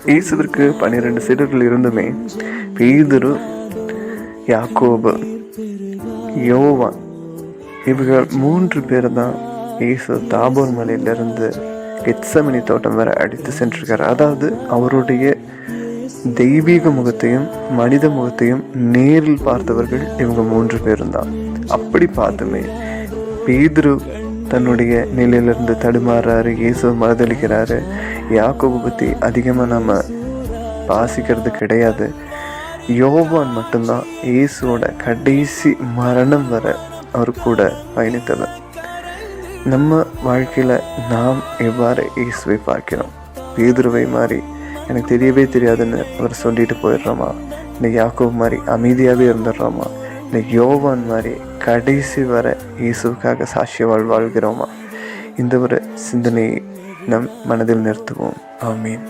இயேசுவிற்கு 12 சீடர்கள் இருந்துமே பேதுரு, யாக்கோபு, யோவான் இவர்கள் 3 பேர் தான் இயேசு தாபோர் மலையிலிருந்து கெத்சமனி தோட்டம் வரை அடித்து சென்றிருக்கார். அதாவது அவருடைய தெய்வீக முகத்தையும் மனித முகத்தையும் நேரில் பார்த்தவர்கள் இவங்க 3 பேரும் தான். அப்படி பார்த்துமே பேதுரு தன்னுடைய நிலையிலிருந்து தடுமாறுறாரு, இயேசுவை மறுதளிக்கிறாரு. யாக்கோபு பற்றி அதிகமாக நம்ம வாசிக்கிறது கிடையாது. யோவான் மட்டும்தான் இயேசுவோட கடைசி மரணம் வர அவர் கூட பயணித்தவர். நம்ம வாழ்க்கையில் நாம் எவ்வாறு இயேசுவை பார்க்கிறோம்? பேதுருவை மாதிரி எனக்கு தெரியவே தெரியாதுன்னு அவர் சொல்லிட்டு போயிடுறோமா? இல்லை யாக்கோபு மாதிரி அமைதியாகவே இருந்துடுறோமா? இல்லை யோவான் மாதிரி கடைசி வர இயேசுக்காக சாட்சிய வாழ்கிறோமா? இந்த ஒரு சிந்தனையை நம் மனதில் நிறுத்துவோம். ஆமீன்.